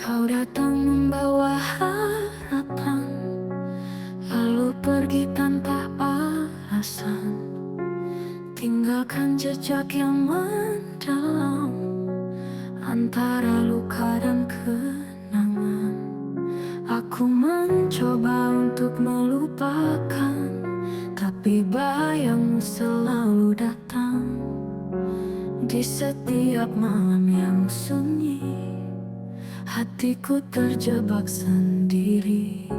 Kau datang membawa harapan, lalu pergi tanpa alasan, tinggalkan jejak yang mendalam antara luka dan kenangan. Aku mencoba untuk melupakan, tapi bayangmu selalu datang di setiap malam yang sunyi. Hatiku terjebak sendiri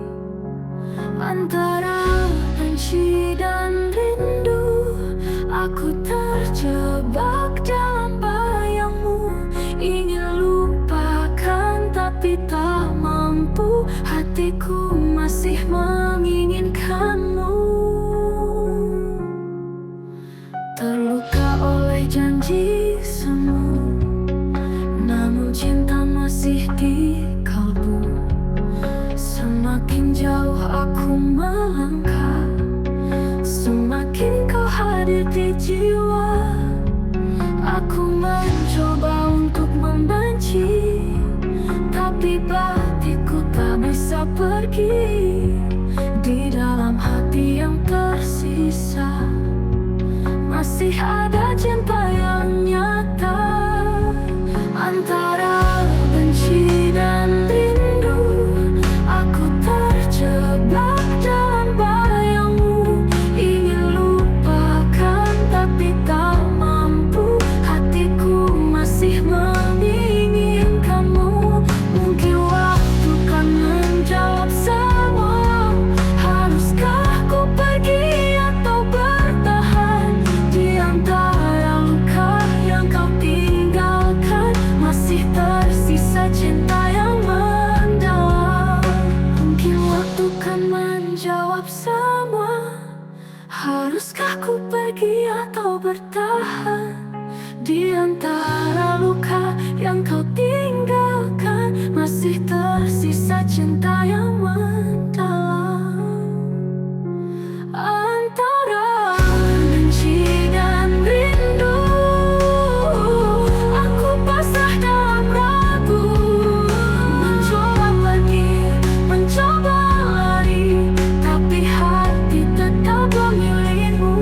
antara benci dan rindu. Aku terjebak dalam bayangmu, ingin lupakan tapi tak mampu. Hatiku masih menginginkanmu, terluka oleh janji semu, namun cinta masih di kalbu. Semakin jauh aku melangkah, semakin kau hadir di jiwa. Aku mencoba untuk membenci, tapi batinku tak bisa pergi. Di dalam hati yang tersisa masih ada cinta yang nyata. Antara benci dan rindu, aku terjebak dalam bayangmu, ingin lupakan tapi tak mampu. Hatiku masih menginginkanmu. Mungkin waktu kan menjawab semua. Haruskah ku pergi atau bertahan di antara luka yang kau tinggalkan? Masih tersisa cinta yang mendalam. Mungkin waktu kan menjawab semua. Haruskah ku pergi atau bertahan di antara luka yang kau tinggalkan? Masih tersisa cinta yang mendalam. Antara benci dan rindu, aku pasrah dalam ragu. Mencoba pergi, mencoba lari, tapi hati tetap memilihmu.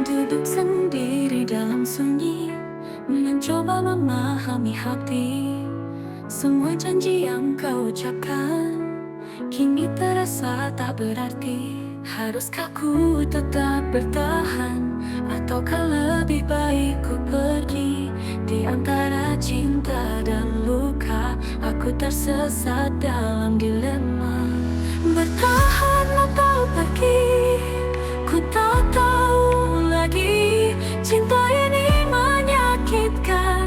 Duduk sendiri dalam sunyi, mencoba memahami hati. Semua janji yang kau ucapkan kini terasa tak berarti. Haruskah ku tetap bertahan, ataukah lebih baik ku pergi? Di antara cinta dan luka, aku tersesat dalam dilema. Bertahan atau pergi, ku tak tahu lagi. Cinta ini menyakitkan,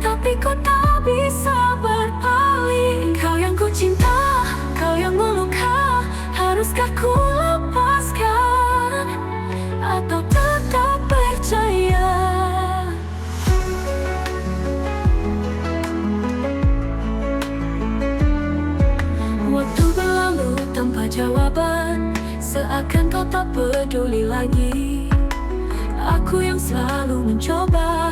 tapi kau tak bisa berpaling. Kau yang ku cinta, kau yang meluka. Haruskah ku lepaskan atau tetap percaya? Waktu berlalu tanpa jawaban, seakan kau tak peduli lagi. Aku yang selalu mencoba,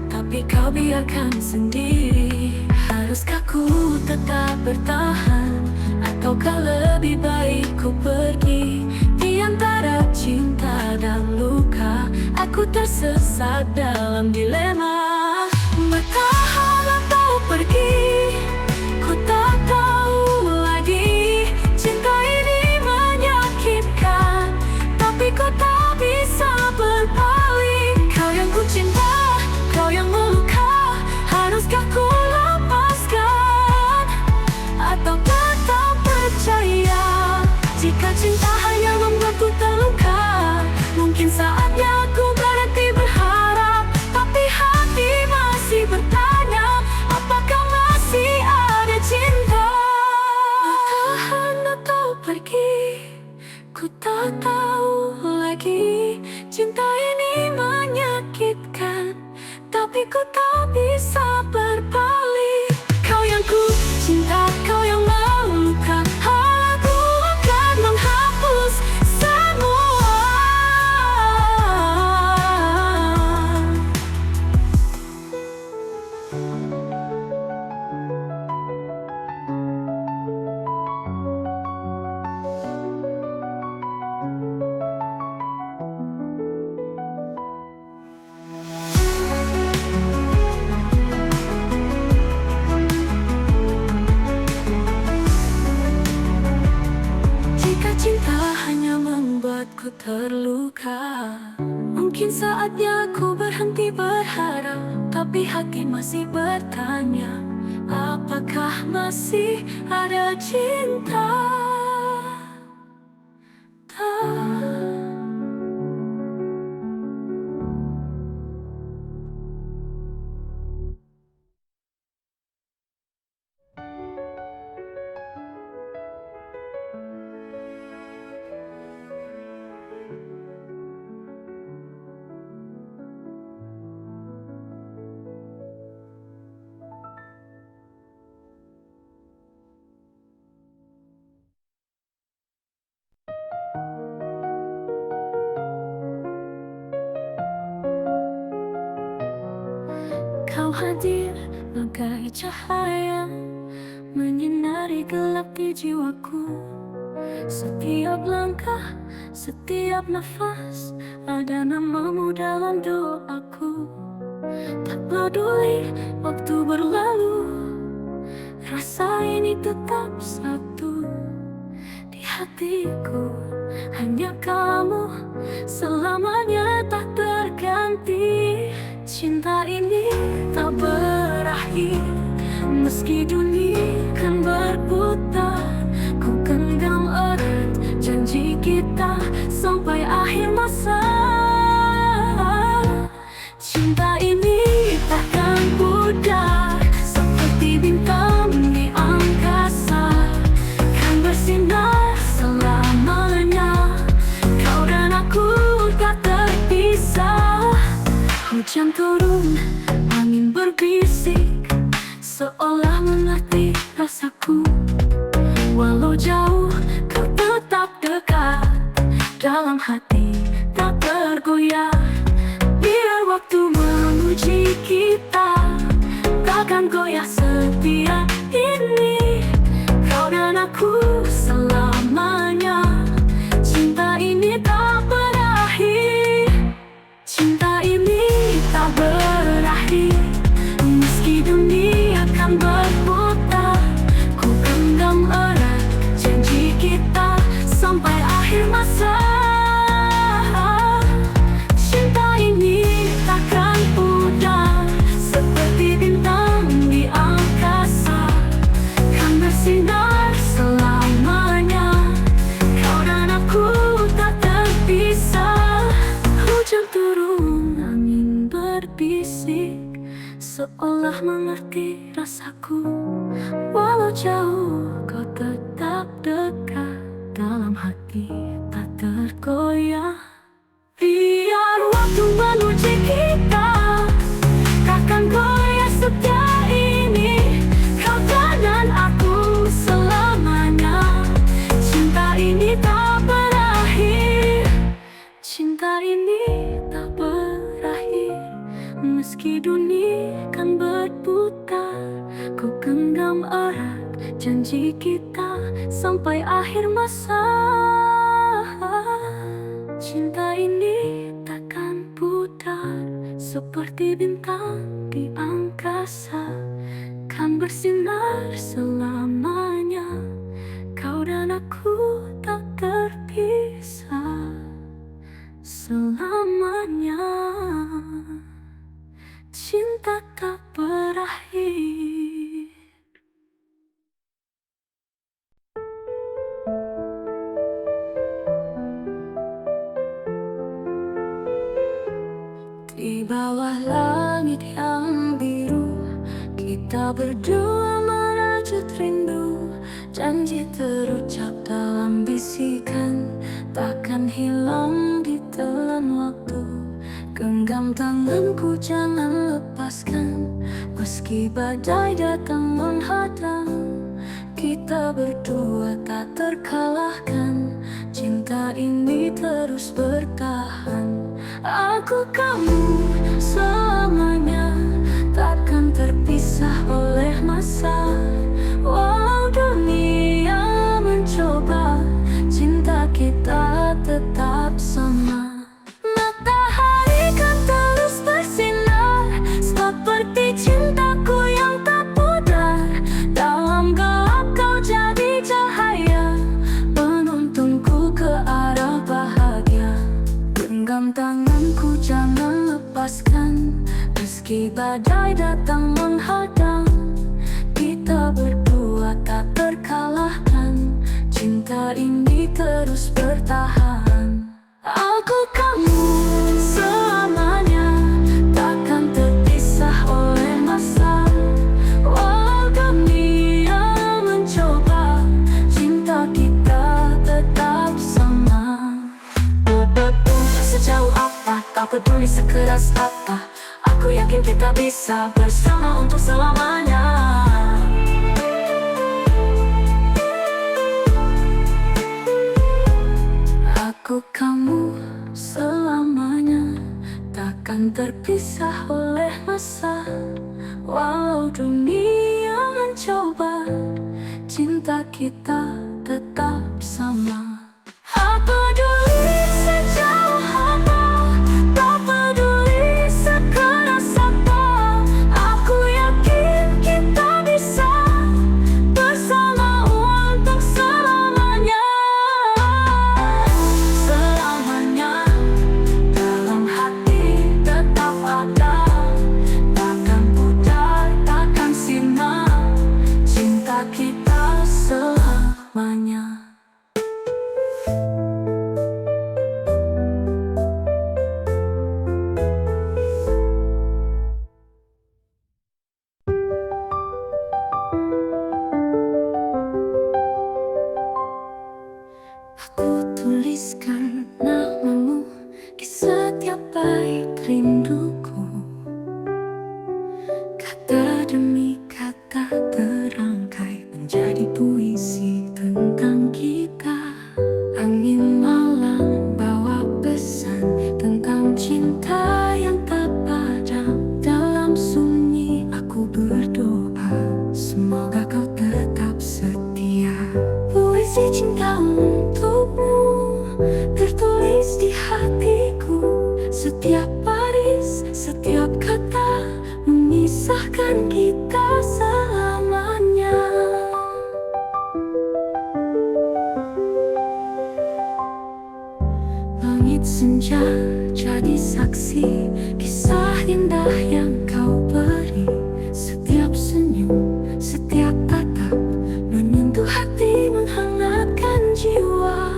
tapi kau biarkan sendiri. Haruskah ku tetap bertahan, ataukah lebih baik ku pergi? Di antara cinta dan luka, aku tersesat dalam dilema. Bertahan atau pergi, ku tak tahu lagi. Cinta ini menyakitkan, tapi kau tak bisa berpaling. Kau yang ku cinta, kau yang meluka. Haruskah ku lepaskan atau tetap saatnya aku berhenti berharap, tapi hati masih bertanya, apakah masih ada cinta? Bertahan atau pergi, ku tak tahu lagi. Cinta ini menyakitkan, tapi ku tak bisa berbalik. Kau yang ku cinta, kau yang meluka, aku akan menghapus semua. Jika cinta hanya membuatku terluka, mungkin saatnya ku berhenti berharap, tapi hati masih bertanya, apakah masih ada cinta? Kau hadir bagai cahaya, menyinari gelap di jiwaku. Setiap langkah, setiap nafas, ada namamu dalam doaku. Tak peduli waktu berlalu, rasa ini tetap satu. Di hatiku hanya kamu, selamanya tak terganti. Cinta ini tak berakhir, meski dunia kan berputar. Ku genggam erat janji kita sampai akhir masa. Cinta ini takkan pudar, seperti bintang di angkasa, kan bersinar selamanya. Kau dan aku tak terpisah. Hujan turun, angin berbisik, seolah mengerti rasaku. Walau jauh, kau tetap dekat, dalam hati tak tergoyah. Biar waktu menguji kita, takkan goyah setia ini. Kau dan aku selamanya, cinta ini tak berakhir. Cinta ini tak berakhir, meski dunia akan berputar. Ku genggam erat janji kita sampai akhir masa. Cinta ini takkan pudar, seperti bintang di angkasa, kan bersinar selamanya. Kau dan aku tak terpisah. Hujan turun, angin berbisik, seolah mengerti rasaku. Walau jauh, kau tetap dekat, dalam hati tak tergoyah. Biar waktu menguji kita, takkan goyah setia ini. Kau dan aku selamanya, cinta ini tak berakhir. Cinta ini tak berakhir, meski dunia kan berputar. Ku genggam erat janji kita sampai akhir masa. Cinta ini takkan pudar, seperti bintang di angkasa, kan bersinar selamanya. Kau dan aku tak terpisah selamanya. Cinta tak berakhir. Di bawah langit yang biru, kita berdua merajut rindu. Janji terucap dalam bisikan, takkan hilang ditelan waktu. Genggam tanganku jangan lepaskan, meski badai datang menghadang. Kita berdua tak terkalahkan, cinta ini terus bertahan. Aku kamu selamanya, takkan terpisah oleh masa. Walau dunia mencoba, cinta kita tetap sama. Matahari kan terus bersinar, seperti cintaku yang tak pudar. Dalam gelap kau jadi cahaya, menuntunku ke arah bahagia. Genggam tanganku jangan lepaskan, meski badai datang menghadang. Kita berdua tak terkalahkan, cinta ini terus bertahan. Aku kamu selamanya, takkan terpisah oleh masa. Walau dunia mencoba, cinta kita tetap sama. Sejauh apa, tak peduli sekeras apa, aku yakin kita bisa bersama untuk selamanya. Aku kamu selamanya, takkan terpisah oleh masa. Walau dunia mencoba, cinta kita tetap sama. Tak peduli sejauh apa, tak peduli sekeras apa, aku yakin kita bisa bersama untuk selamanya. Selamanya dalam hati tetap ada, takkan pudar, takkan sirna, cinta kita selamanya. Aku tuliskan namamu di setiap bait rinduku. Kata demi kata terangkai menjadi puisi tentang kita. Angin malam bawa pesan tentang cinta yang tak padam. Dalam sunyi aku berdoa, semoga kau tetap setia. Puisi cinta untukmu tertulis di hatiku. Setiap baris, setiap kata memisahkan kita selamanya. Langit senja jadi saksi kisah indah yang kau beri. Setiap senyum, setiap tatap menyentuh hati, menghangatkan jiwa.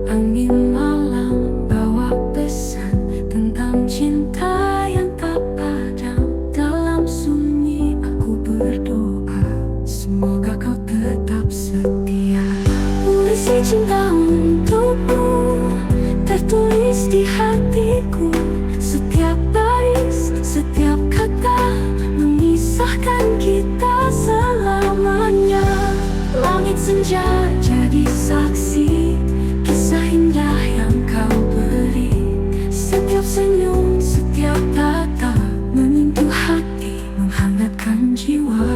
Angin malam bawa pesan tentang cinta yang tak padam. Dalam sunyi aku berdoa, semoga kau tetap setia. Puisi cinta untukmu tertulis di hatiku. Setiap baris, setiap kata memisahkan kita selamanya. Langit senja jadi saksi kisah indah yang kau beri. Setiap senyum, setiap kata menyentuh hati, menghangatkan jiwa.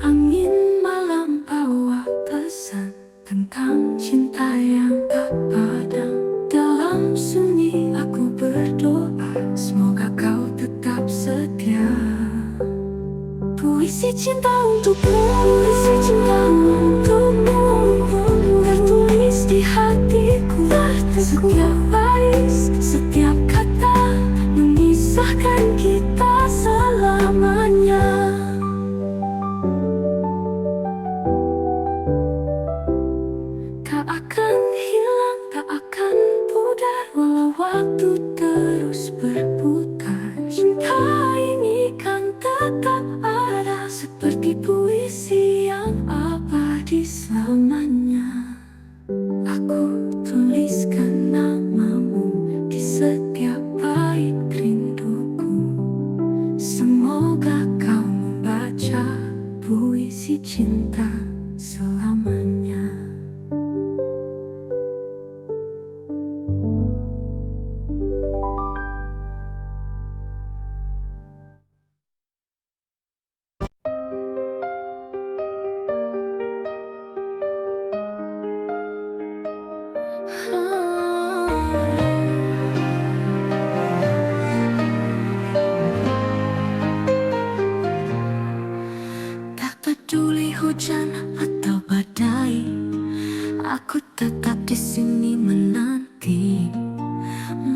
Angin malam bawa pesan tentang cinta yang tak padam. Dalam sunyi aku berdoa, semoga kau tetap setia. Puisi cinta untukmu, puisi cinta untukmu tertulis di hatiku. Setiap baris, setiap kata memisahkan kita selamanya. Tak akan hilang, tak akan pudar walau waktu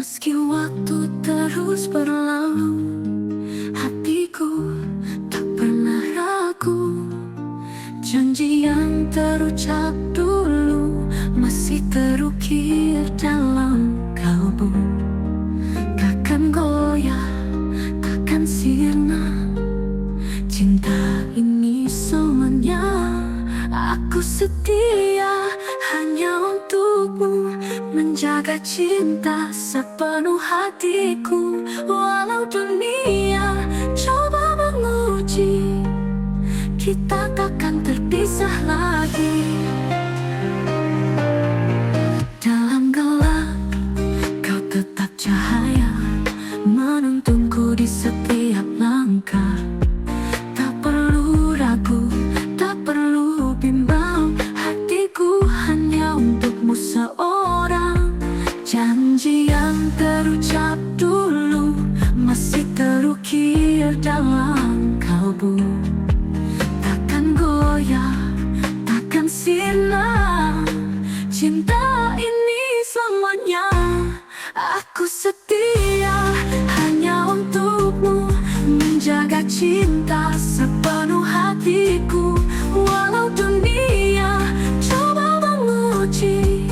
Meski waktu terus berlalu, hatiku tak pernah ragu. Janji yang terucap dulu masih terukir dalam kalbu. Takkan goyah, takkan sirna, cinta ini selamanya. Aku setia hanya untukmu, menjaga cinta sepenuh hatiku. Walau dunia coba menguji, kita takkan terpisah lagi. Dalam gelap, kau tetap cahaya, menuntunku di setiap langkah. Tak perlu ragu, tak perlu bimbang, hatiku hanya untukmu seorang. Janji yang terucap dulu masih terukir dalam kalbu. Takkan goyah, takkan sirna, cinta ini selamanya. Aku setia hanya untukmu, menjaga cinta sepenuh hatiku. Walau dunia coba menguji,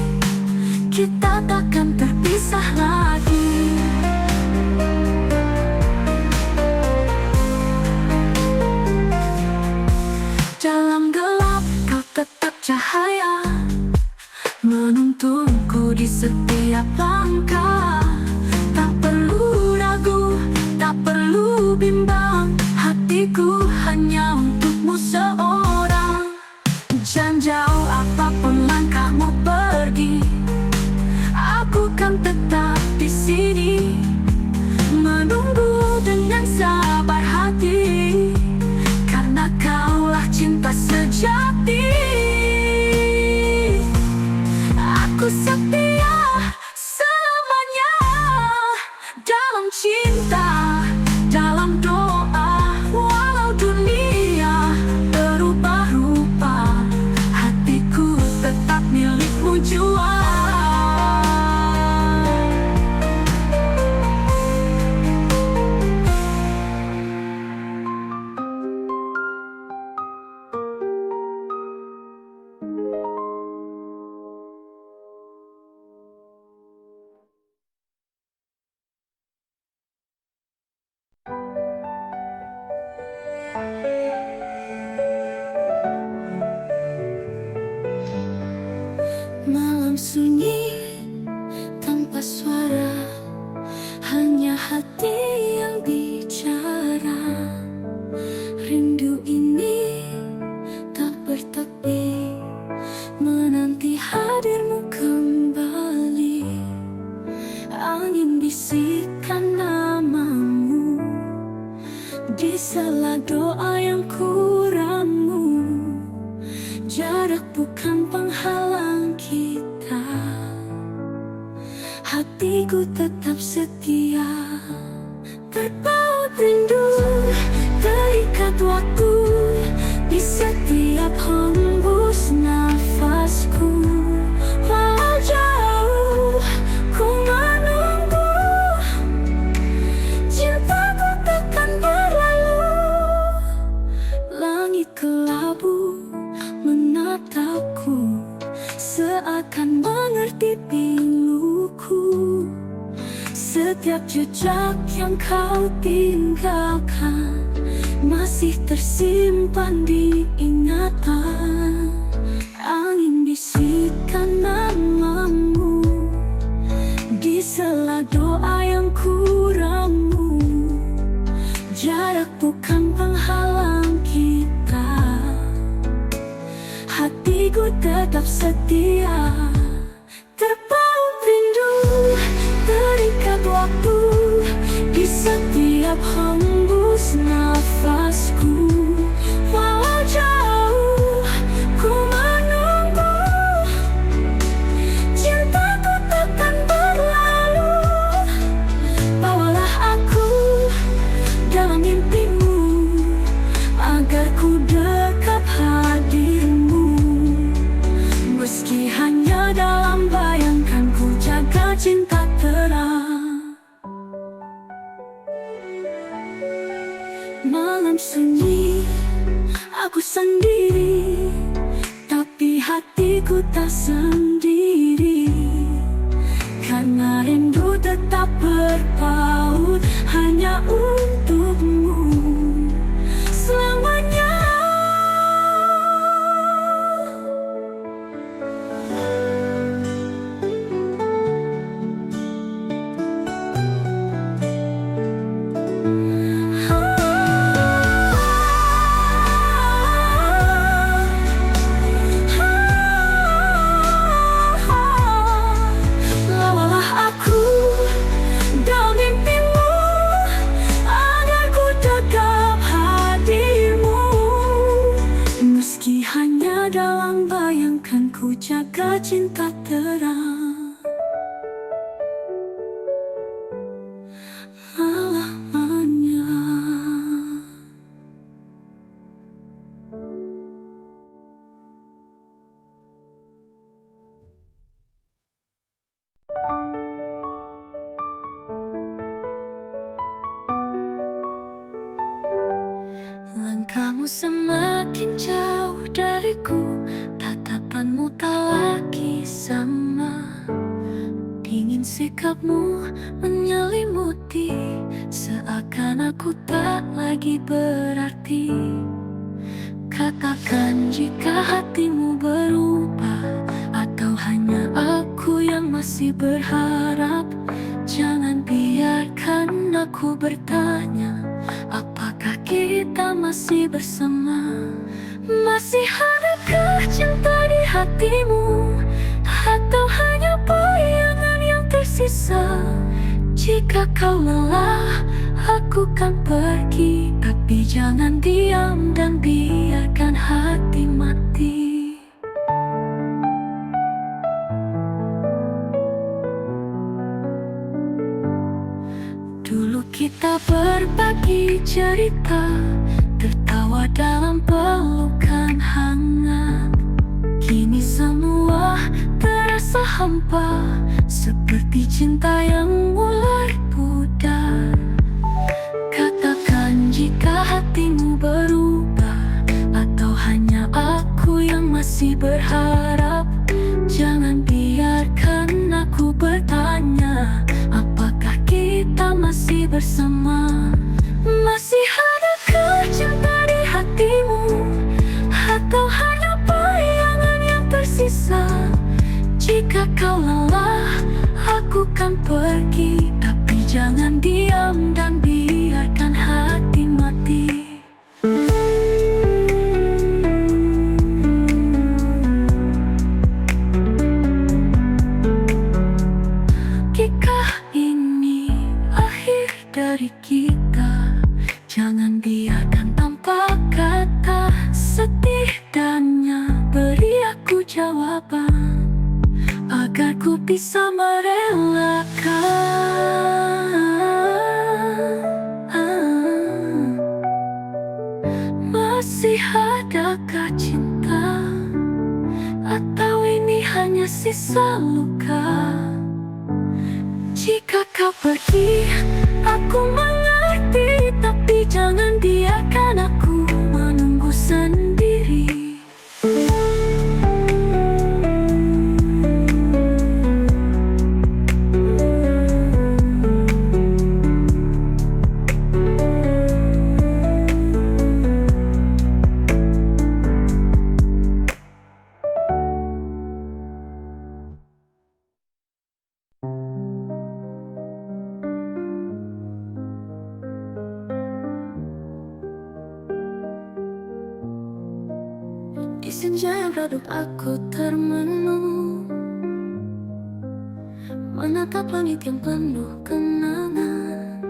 kita takkan terpisah lagi. Dalam gelap kau tetap cahaya, menuntunku di setiap langkah. Tak perlu ragu, tak perlu bimbang, hatiku hanya untukmu seorang. Jangan jauh apapun langkahmu pergi, aku kan tetap di sini, menunggu dengan sabar hati, karena kaulah cinta sejati. Aku setia selamanya dalam cinta, dalam doa. Walau dunia berubah rupa, hatiku tetap milikmu jua. Malam sunyi tanpa suara, hanya hati yang bicara. Rindu ini tak bertepi, menanti hadirmu kembali. Angin bisikan namamu di sela doa yang kuramu. Jarak bukan penghalang kita, hatiku tetap setia. Terpaut rindu, terikat waktu di setiap hembus nafasku. Walau jauh ku menunggu, cintaku takkan berlalu. Langit kelabu menatapku, seakan mengerti piluku. Setiap jejak yang kau tinggalkan masih tersimpan di ingatan. Angin bisikan namamu di sela doa yang kuramu. Jarak bukan penghalang kita, hatiku tetap setia. Terpaut rindu, terikat waktu di setiap hembus nafasku. Walau jauh ku menunggu, cintaku takkan berlalu. Bawalah aku dalam mimpimu, agar ku dekat hadirmu. Meski hanya dalam bayangkan, ku jaga cinta terang. sunyi, aku sendiri, tapi hatiku tak sendiri. Karena rindu tetap berpaut hanya untukmu selamanya. Hanya dalam bayangkan ku jaga cinta terang selamanya. Langkahmu semakin jauh dariku, tatapanmu tak lagi sama. Dingin sikapmu menyelimuti, seakan aku tak lagi berarti. Katakan jika hatimu berubah, atau hanya aku yang masih berharap. Jangan biarkan aku bertanya, apakah kita masih bersama? Masih adakah cinta di hatimu? Atau hanya bayangan yang tersisa? Jika kau lelah, aku kan pergi. Tapi jangan diam dan biarkan hati mati. Dulu kita berbagi cerita, tertawa dalam pelukan hangat. Kini semua terasa hampa, seperti cinta yang mulai pudar. Katakan jika hatimu berubah, atau hanya aku yang masih berharap. Jangan biarkan aku bertanya, apakah kita masih bersama? Masih adakah cinta di hatimu? Atau hanya bayangan yang tersisa? Jika kau lelah, aku kan pergi. Tapi jangan diam dan biarkan hati mati. Jika ini akhir dari kita, jangan biarkan tanpa kata. Setidaknya beri aku jawaban, agar ku bisa merelakan. Masih adakah cinta? Atau ini hanya sisa luka? Jika kau pergi, aku mengerti. Tapi jangan biarkan aku menunggu sendiri. Di senja yang redup aku termenung, menatap langit yang penuh kenangan.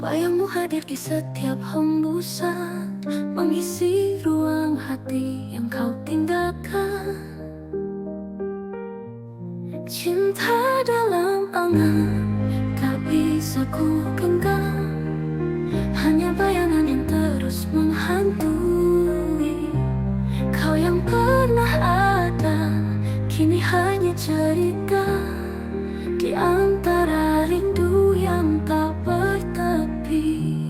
Bayangmu hadir di setiap hembusan, mengisi ruang hati yang kau tinggalkan. Cinta dalam angan tak bisa ku genggam, hanya bayangan yang terus menghantui. Kau yang pernah ada, kini hanya cerita di antara rindu yang tak bertepi.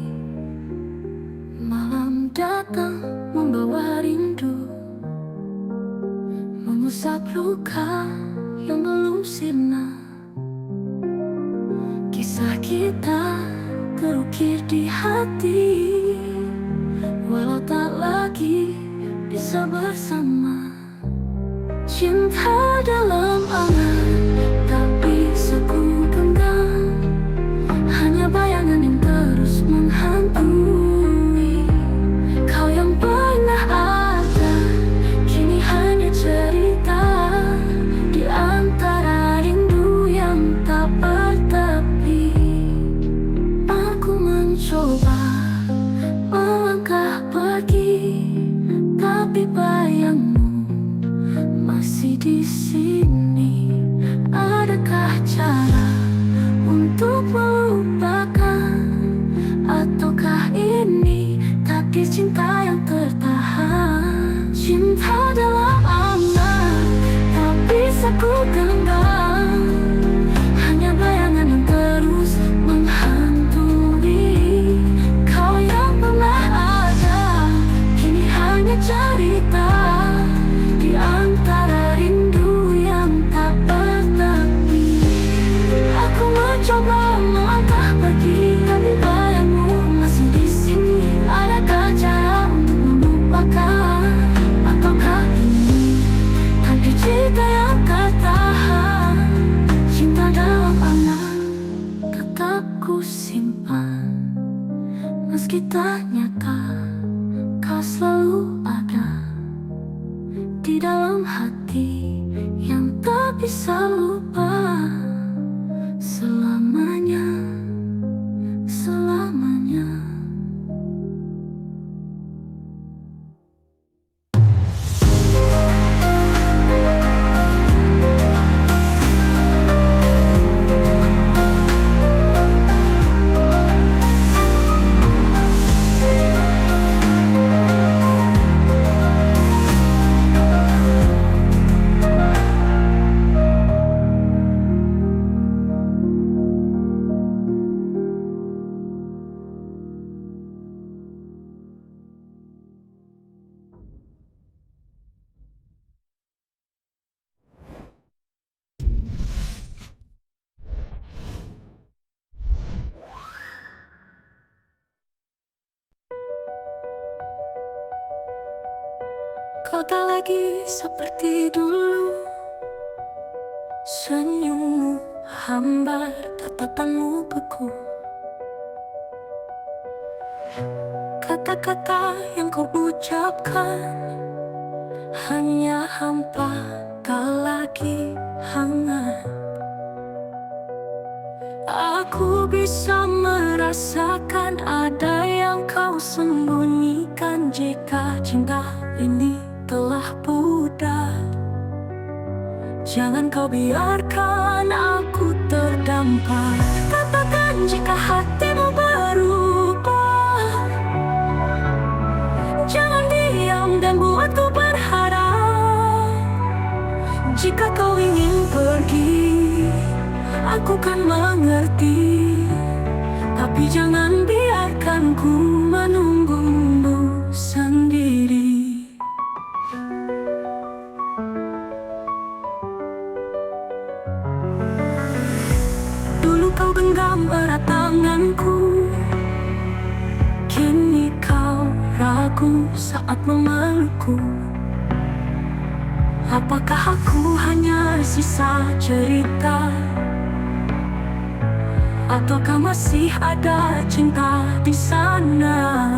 luka yang belum sirna. Kisah kita terukir di hati, walau tak lagi bisa bersama. Cinta dalam angan tak bisa ku genggam, hanya bayangan yang terus menghantui. Kau yang pernah ada, kini hanya cerita di antara rindu yang tak bertepi. Aku mencoba melangkah pergi, tapi bayangmu masih di sini. Adakah cara untuk melupakan, ataukah ini takdir cinta yang tertahan? Cinta dalam angan tak bisa ku genggam, hanya bayangan yang terus menghantui. Kau yang pernah ada, kini hanya cerita di antara rindu yang tak bertepi. Aku mencoba melangkah pergi, tapi bayangmu masih di sini. Adakah cara untuk melupakan, ataukah ini takdir cinta yang tertahan? Cinta dalam angan tetap ku simpan, meski tak nyata. Kau selalu ada di dalam hati yang tak bisa lupa selamanya, selamanya. Kau tak lagi seperti dulu, senyummu hambar, tatapanmu beku. Kata-kata yang kau ucapkan hanya hampa, tak lagi hangat. Aku bisa merasakan ada yang kau sembunyikan. Jika cinta ini telah pudar, jangan kau biarkan aku terdampar. Katakan jika hatimu berubah, jangan diam dan buatku berharap. Jika kau ingin pergi, aku kan mengerti, tapi jangan biarkan ku menunggumu sendiri. Dulu kau genggam erat tanganku, kini kau ragu saat memelukku. Apakah aku hanya sisa cerita, ataukah masih ada cinta di sana?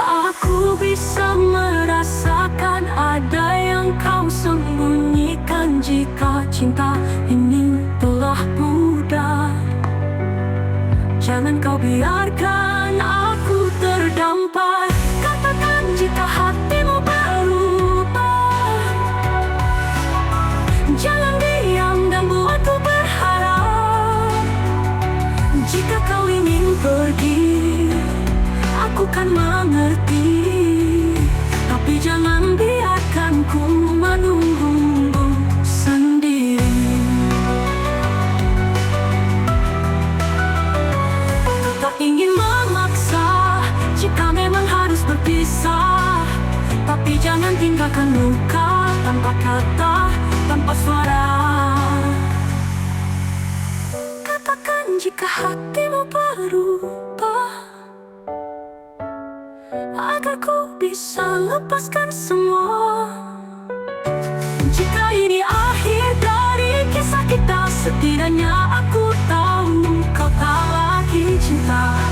Aku bisa merasakan ada yang kau sembunyikan. Jika cinta ini telah pudar, jangan kau biarkan aku terdampar. Katakan jika hatimu berubah, jangan diam dan buatku berharap. Jika kau ingin pergi, aku kan mengerti, tapi jangan biarkan ku menunggumu sendiri. Ku tak ingin tanpa kata, tanpa suara. Katakan jika hatimu berubah, agar ku bisa lepaskan semua. Jika ini akhir dari kisah kita, setidaknya aku tahu kau tak lagi cinta.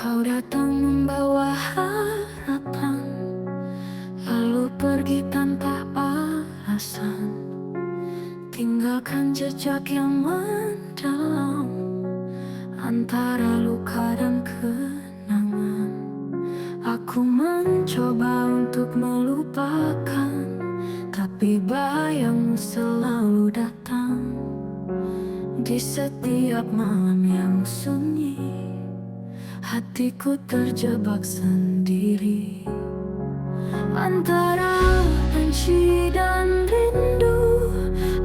Kau datang membawa harapan, lalu pergi tanpa alasan, tinggalkan jejak yang mendalam antara luka dan kenangan. Aku mencoba untuk melupakan, tapi bayangmu selalu datang di setiap malam yang sunyi. Hatiku terjebak sendiri antara benci dan rindu.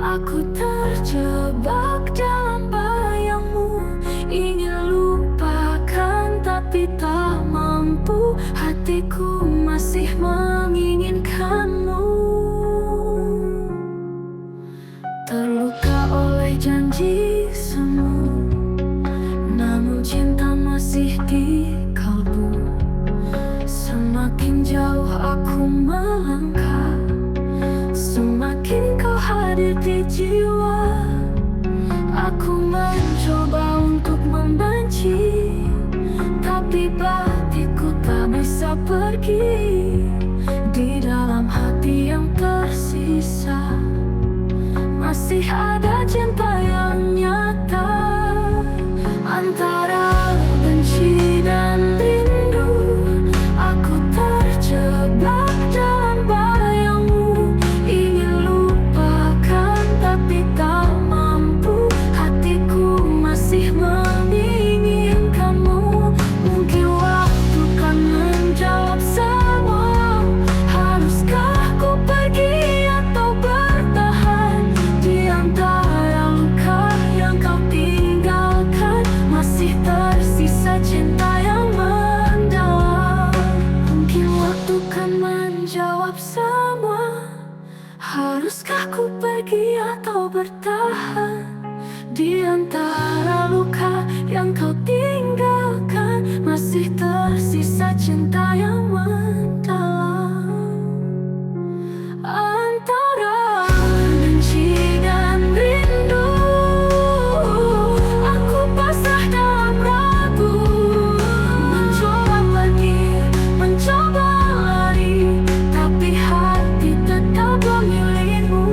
Aku terjebak dalam bayangmu, ingin lupakan tapi tak mampu. Hatiku masih menginginkanmu, terluka oleh janji semu, namun cinta masih di kalbu. Semakin jauh aku melangkah, semakin kau hadir di jiwa. Aku mencoba untuk membenci, tapi batinku tak bisa pergi. Di dalam hati yang tersisa masih ada cinta yang nyata. Antara benci dan rindu, aku terjebak dalam bayangmu, ingin lupakan tapi tak mampu. Hatiku masih menginginkanmu. Mungkin waktu kan menjawab semua. Haruskah ku pergi atau bertahan di antara luka yang kau tinggalkan? Masih tersisa cinta yang mendalam. Mungkin waktu kan menjawab semua. Haruskah ku pergi atau bertahan di antara luka yang kau tinggalkan? Masih tersisa cinta yang mendalam. Antara benci dan rindu, aku pasrah dalam ragu. Mencoba pergi, mencoba lari, tapi hati tetap memilihmu.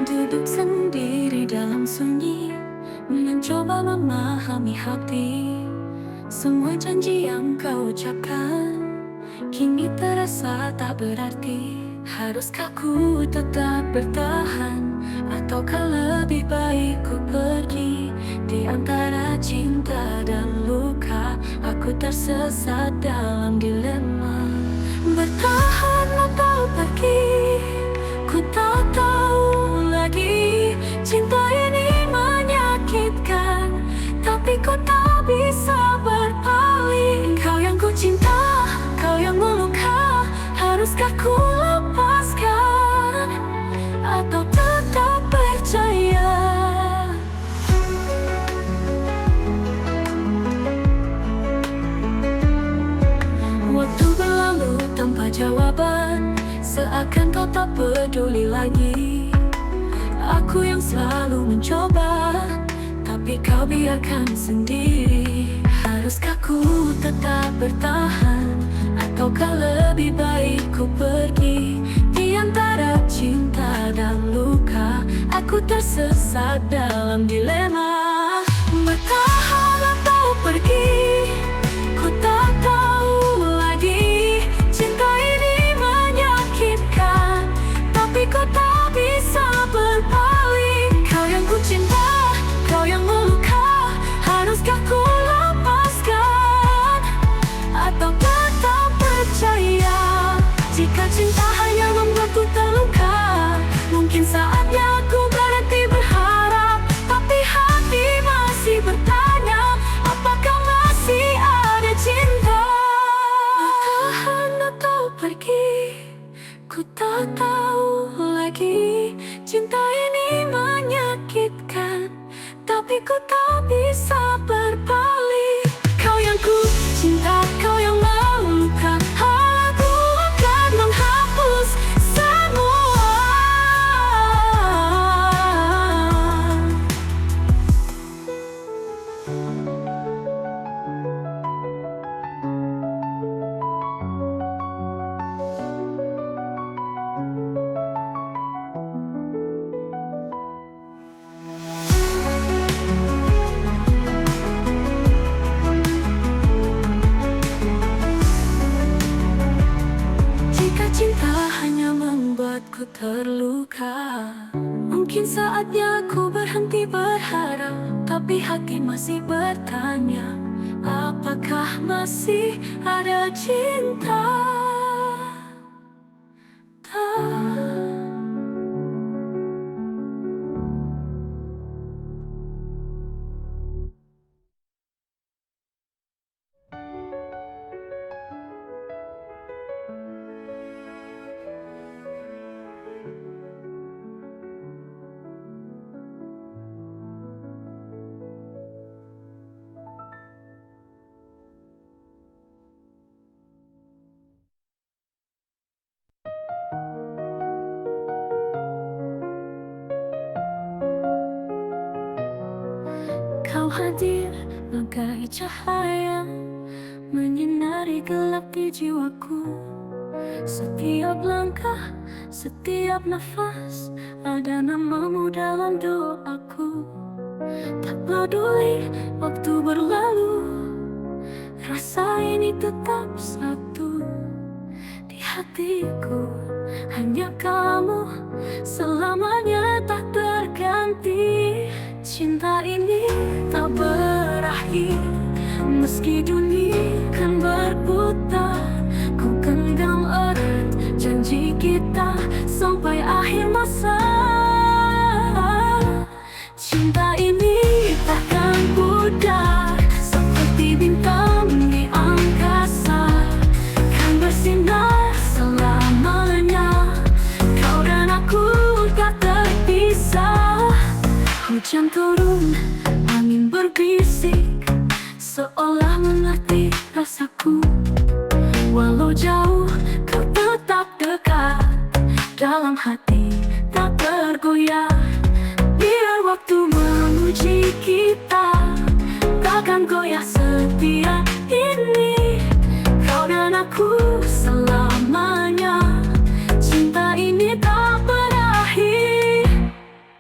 Duduk sendiri dalam sunyi, mencoba memahami hati. Semua janji yang kau ucapkan kini terasa tak berarti. Haruskah ku tetap bertahan, ataukah lebih baik ku pergi? Di antara cinta dan luka, aku tersesat dalam dilema. Bertahan atau pergi, ku tak tahu lagi. Cinta ini menyakitkan, tapi ku tak bisa berpaling. Kau yang ku cinta, kau yang melukai. sekali lagi. Aku yang selalu mencoba, tapi kau biarkan sendiri. Haruskah ku tetap bertahan, ataukah lebih baik ku pergi? Di antara cinta dan luka, aku tersesat dalam dilema. Bertahan atau pergi, ku tak tahu lagi. Cinta ini menyakitkan, tapi kau tak bisa berpaling. Kau yang ku cinta, kau yang meluka. Haruskah ku lepaskan, atau tetap percaya? Jika cinta hanya membuatku terluka, mungkin saatnya aku berhenti berharap. Tapi hati masih bertanya, apakah masih ada cinta? Bertahan atau pergi, ku tak tahu lagi. Cinta ini menyakitkan, tapi ku tak bisa berpaling. Kau yang ku cinta, kau yang meluka. Aku akan menghapus semua. Jika cinta hanya membuatku terluka, mungkin saatnya aku berhenti berharap. Tapi hati masih bertanya, apakah masih ada cinta? Kau hadir bagai cahaya, menyinari gelap di jiwaku. Setiap langkah, setiap nafas, ada namamu dalam doaku. Tak peduli waktu berlalu, rasa ini tetap satu. Di hatiku hanya kamu, selamanya tak terganti. Cinta ini tak berakhir, meski dunia kan berputar. Ku genggam erat janji kita sampai akhir masa. Cinta ini takkan pudar, seperti bintang di angkasa, kan bersinar selamanya. Kau dan aku tak terpisah. Hujan turun, angin berbisik, seolah mengerti rasaku. Walau jauh, kau tetap dekat, dalam hati tak tergoyah. Biar waktu menguji kita, takkan goyah setia ini. Kau dan aku selamanya, cinta ini tak berakhir.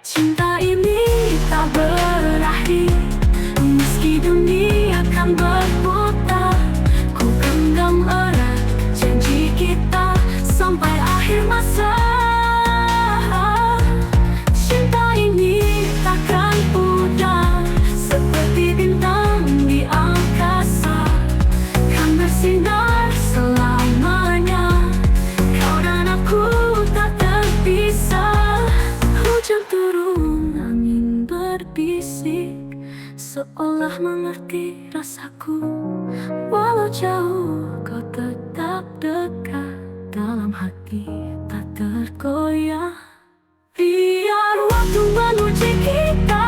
Cinta ini tak berakhir, meski dunia kan berputar. Ku genggam erat janji kita sampai akhir masa. Cinta ini takkan pudar, seperti bintang di angkasa, kan bersinar selamanya. Kau dan aku tak terpisah. Hujan turun, angin berbisik, seolah mengerti rasaku. Walau jauh, kau tetap dekat, dalam hati tak tergoyah. Biar waktu menguji kita,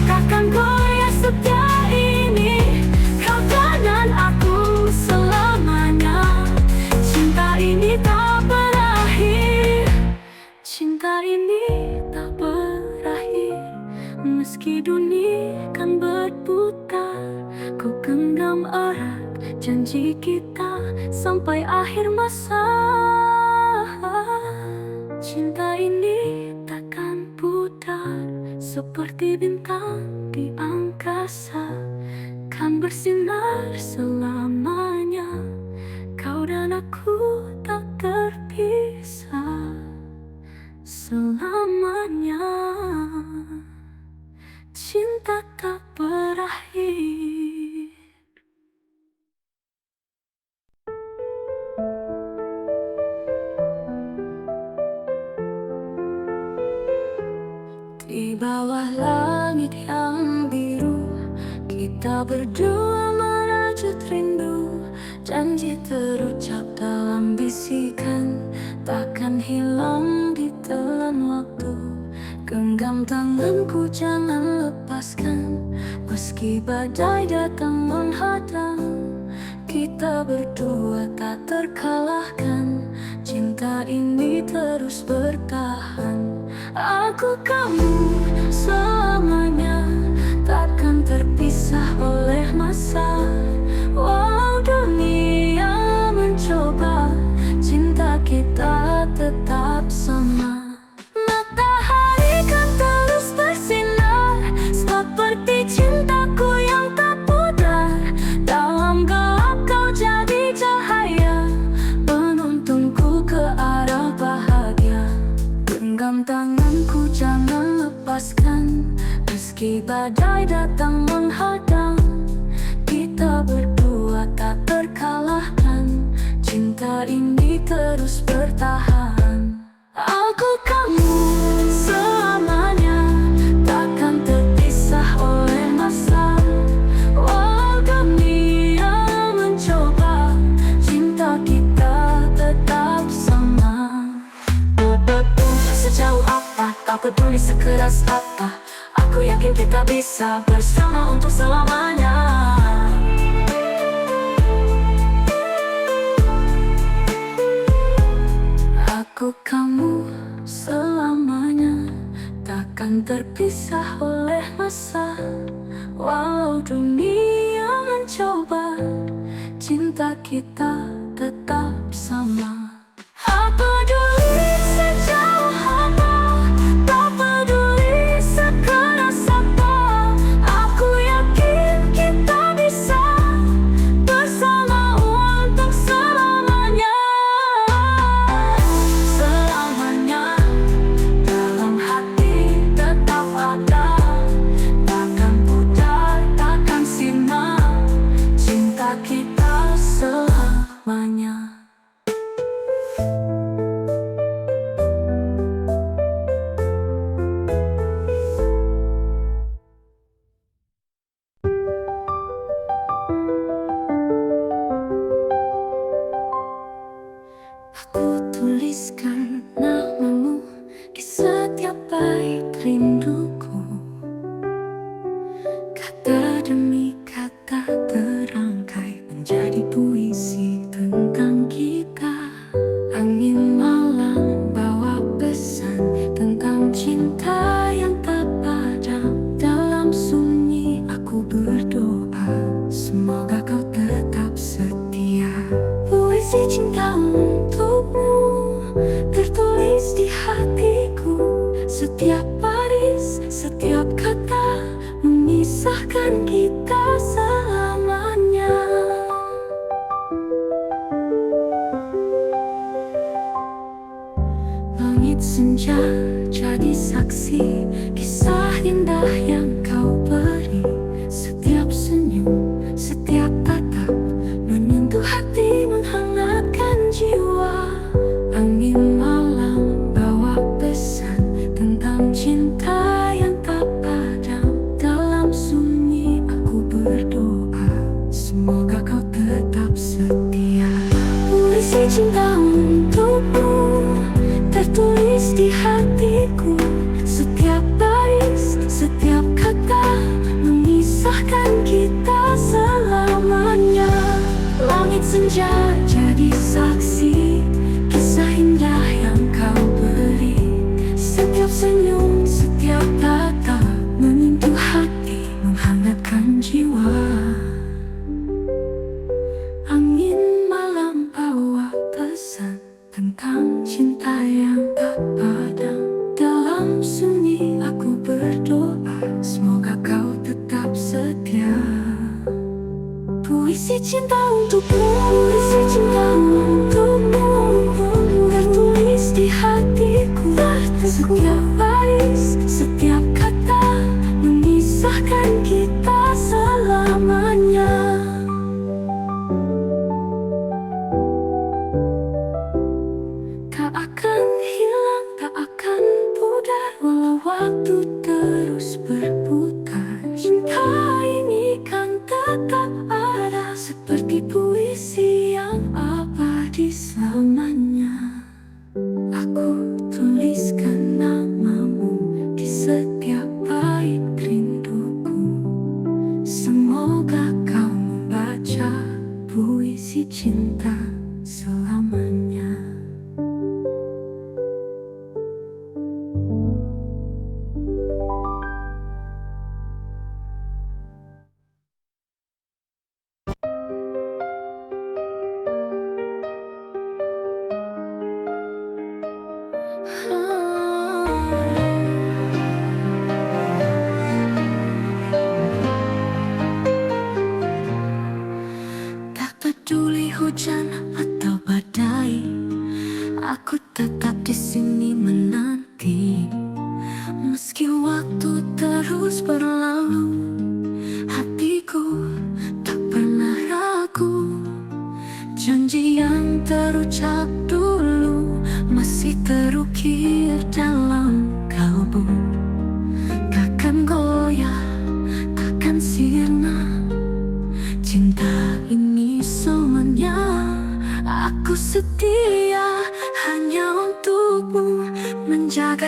takkan goyah setia ini. Kau dan aku selamanya, cinta ini tak berakhir. Cinta ini tak berakhir, meski dunia kan berputar. Ku genggam erat janji kita sampai akhir masa. Cinta ini takkan pudar, seperti bintang di angkasa, kan bersinar selamanya. Kau dan aku tak terpisah selamanya. Cinta tak berakhir. Di bawah langit yang biru, kita berdua merajut rindu. Janji terucap dalam bisikan, takkan hilang ditelan waktu. Genggam tanganku jangan lepaskan, meski badai datang menghadang. Kita berdua tak terkalahkan, cinta ini terus bertahan. Aku kamu selamanya, takkan terpisah oleh masa. Walau dunia mencoba, cinta kita tetap sama. Matahari kan terus bersinar, seperti cintaku yang tak pudar. Dalam gelap kau jadi cahaya, penuntunku ke arah bahagia. Genggam tanganku jangan lepaskan, meski badai datang menghadang. Kita berdua tak terkalahkan, cinta ini terus bertahan. Aku kamu selamanya, takkan terpisah oleh masa. Walau dunia mencoba, cinta kita tetap sama. Sejauh apa, tak peduli sekeras apa, aku yakin kita bisa bersama untuk selamanya. Aku kamu selamanya, takkan terpisah oleh masa. Walau dunia mencoba, cinta kita tetap sama. Apa peduli sejauh apa, tak peduli sekeras apa, aku yakin kita bisa bersama untuk selamanya. Selamanya dalam hati tetap ada, takkan pudar, takkan sirna, cinta kita selamanya. Aku tuliskan namamu di setiap bait rinduku, kata demi kata terangkai menjadi puisi tentang kita. Angin malam bawa pesan tentang cinta yang tak padam. Dalam sunyi aku berdoa, semoga kau tetap setia. Puisi cinta untukmu tertulis di hatiku. Setiap baris, setiap kata memisahkan kita selamanya. Langit senja jadi saksi kisah indah yang kau beri. Setiap senyum, setiap tatap menyentuh hati, menghangatkan jiwa. Angin malam bawa pesan tentang cinta yang tak padam. Dalam sunyi aku berdoa, semoga kau tetap setia. Puisi cinta untukmu tertulis di hatiku. Setiap baris, setiap kata memisahkan kita selamanya. Langit senja jadi saksi kisah indah yang kau beri.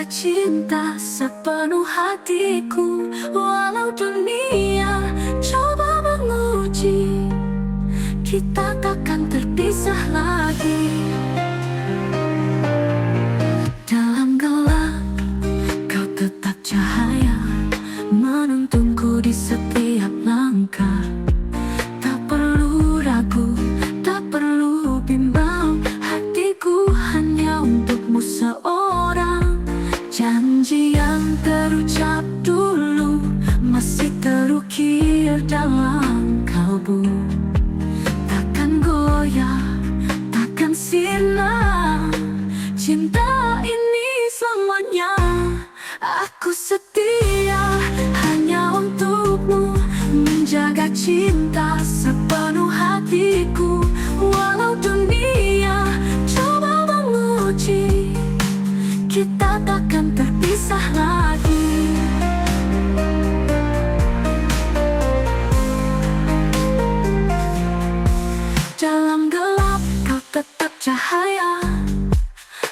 menjaga cinta sepenuh hatiku. Walau dunia coba menguji, kita takkan terpisah lagi. Dalam gelap kau tetap cahaya, menuntunku di setiap langkah. Tak perlu ragu, tak perlu bimbang, hatiku hanya untukmu seorang. Janji yang terucap dulu masih terukir dalam kalbu. Takkan goyah, takkan sirna, cinta ini selamanya. Aku setia hanya untukmu, menjaga cinta sepenuh hatiku. Walau dunia coba menguji, kita takkan terpisah lagi. Dalam gelap kau tetap cahaya,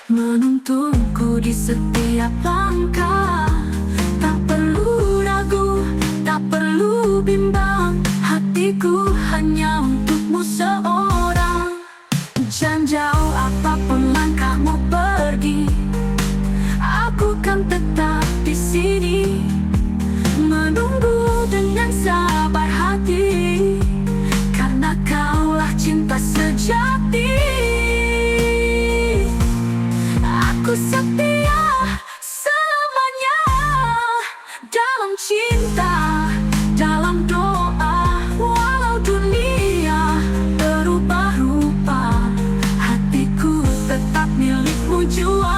menuntunku di setiap langkah. Tak perlu ragu, tak perlu bimbang, hatiku hanya untukmu seorang. Jangan jauh apapun langkahmu pergi, aku kan tetap di sini, menunggu dengan sabar hati, karena kaulah cinta sejati. Aku setia selamanya dalam cinta, dalam doa. Walau dunia berubah rupa, hatiku tetap milikmu jua.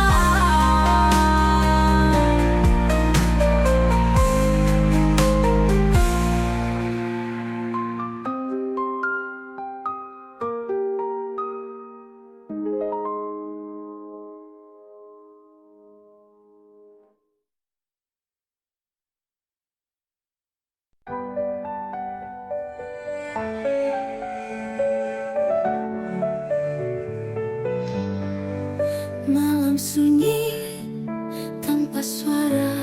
Malam sunyi tanpa suara,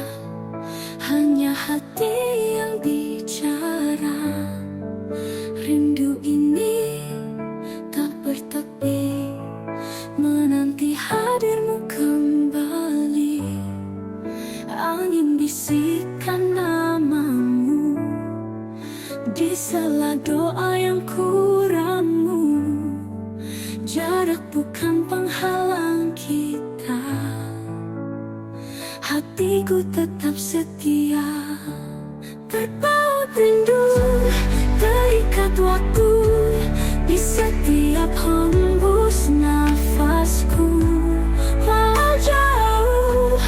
hanya hati yang bicara. Rindu ini tak bertepi, menanti hadirmu kembali. Angin bisikan namamu di sela doa yang kuramu. Jarak bukan penghalang kita, hatiku tetap setia. Terpaut rindu, terikat waktu di setiap hembus nafasku. Walau jauh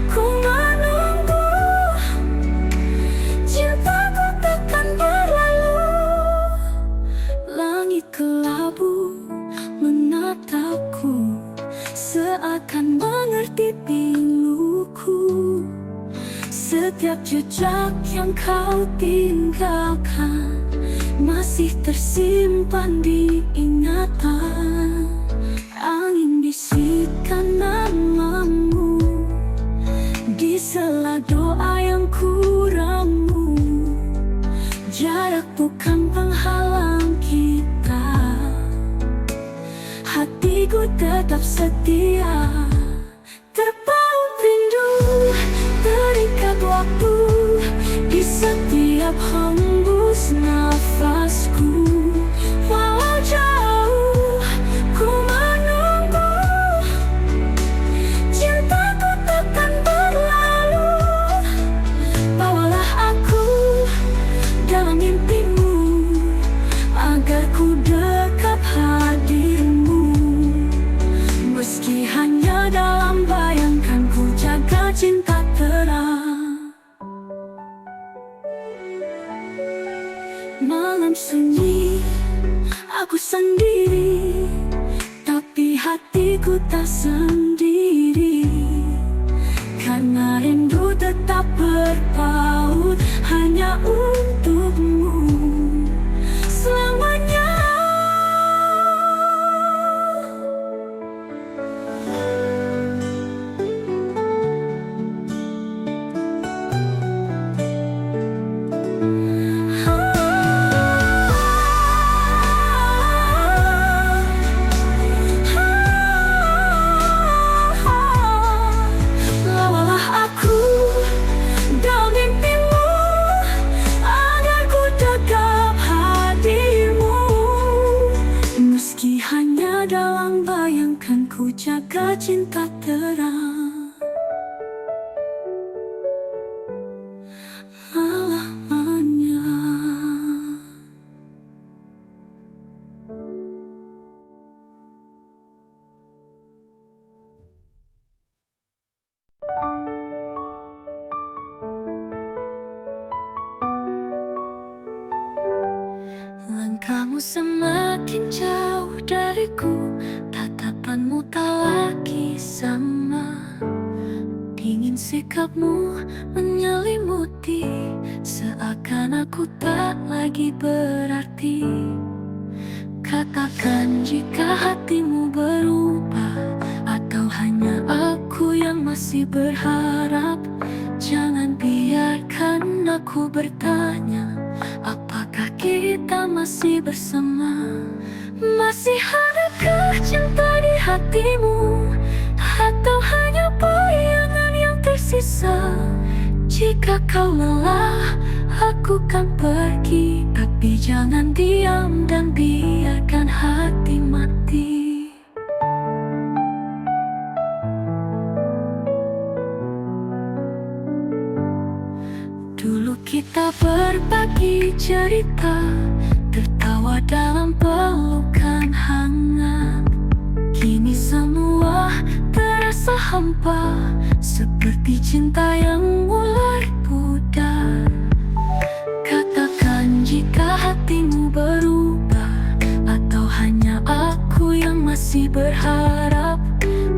ku menunggu, cintaku takkan berlalu. Langit kelabu menatapku, seakan mengerti piluku. Setiap jejak yang kau tinggalkan masih tersimpan di ingatan. Angin bisikan namamu di sela doa yang kuramu. Jarak bukan penghalang kita, hatiku tetap setia. Terpaut rindu, terikat waktu di setiap hembus nafasku. Walau jauh ku menunggu, cintaku takkan berlalu. Bawalah aku dalam mimpimu, agar ku dekat hadirmu. Meski hanya dalam bayangkan, ku jaga cinta terang. Malam sunyi, aku sendiri, tapi hatiku tak sendiri. Karena rindu tetap berpaut hanya untukmu selamanya. Kamu semakin jauh dariku, tatapanmu tak lagi sama. Dingin sikapmu menyelimuti, seakan aku tak lagi berarti. Katakan jika hatimu berubah, atau hanya aku yang masih berharap. Jangan biarkan aku bertanya, apakah kita masih bersama? Masih adakah cinta di hatimu, atau hanya bayangan yang tersisa? Jika kau lelah, aku kan pergi, tapi jangan diam dan biarkan hati mati. Dulu kita berbagi cerita, tertawa dalam pelukan hangat. Kini semua terasa hampa, seperti cinta yang mulai pudar. Katakan jika hatimu berubah, atau hanya aku yang masih berharap.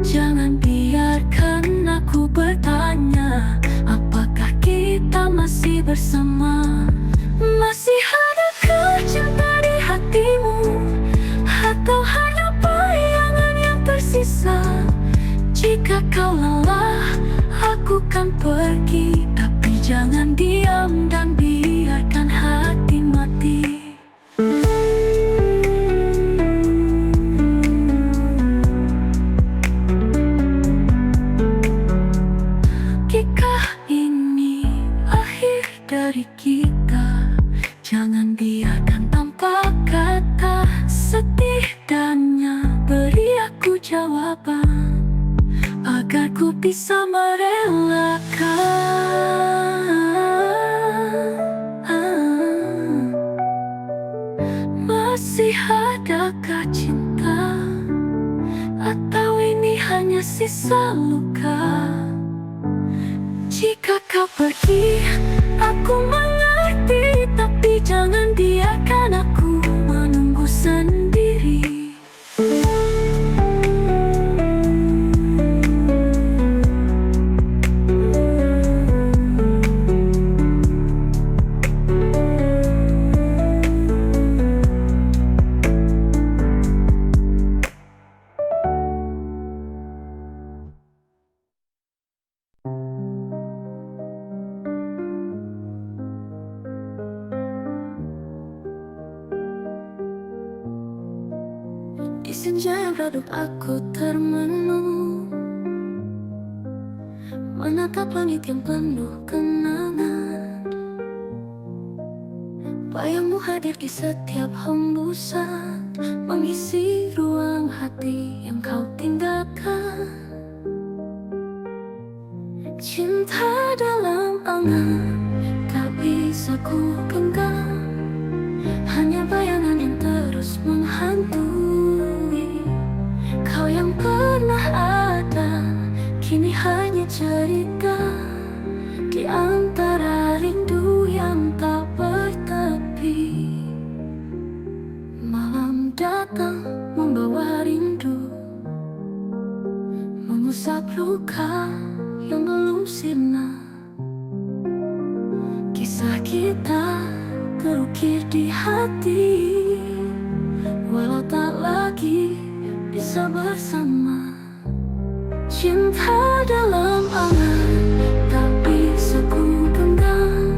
Jangan biarkan aku bertanya, apakah kita masih bersama? Masih adakah cinta di hatimu, atau hanya bayangan yang tersisa? Jika kau lelah, aku kan pergi, tapi jangan diam dan biarkan hati mati. Jika ini akhir dari kita, jangan biarkan tanpa kata. Setidaknya beri aku jawaban, agar ku bisa merelakan. Masih adakah cinta, atau ini hanya sisa luka? Jika kau pergi, aku mengerti, tapi jangan biarkan aku menunggu sendiri. Di senja yang redup aku termenung, menatap langit yang penuh kenangan. Bayangmu hadir di setiap hembusan, mengisi ruang hati yang kau tinggalkan. Cinta dalam angan tak bisa ku genggam, hanya bayangan yang terus menghantui. Kau yang pernah ada, kini hanya cerita di antara rindu yang tak bertepi. Malam datang membawa rindu, mengusap luka yang belum sirna. Kisah kita terukir di hati, walau tak lagi bisa bersama. Cinta dalam angan tak bisa ku genggam,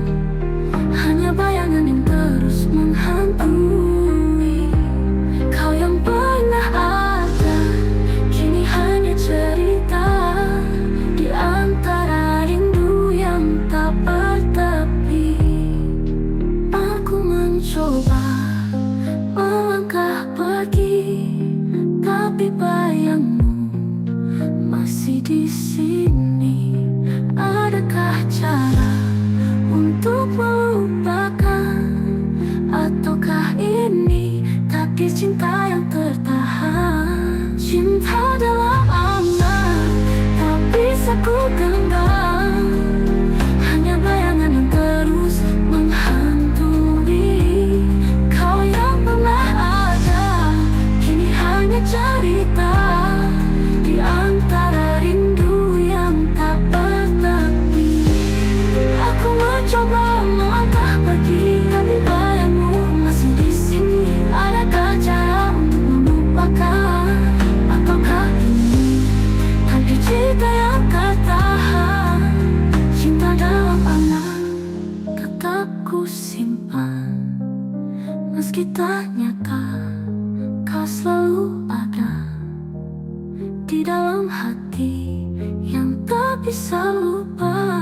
hanya bayangan yang terus menghantui. Kau yang pernah ada, kini hanya cerita di antara rindu yang tak bertepi. Aku mencoba melangkah pergi, tapi bayangmu masih di sini. lupa.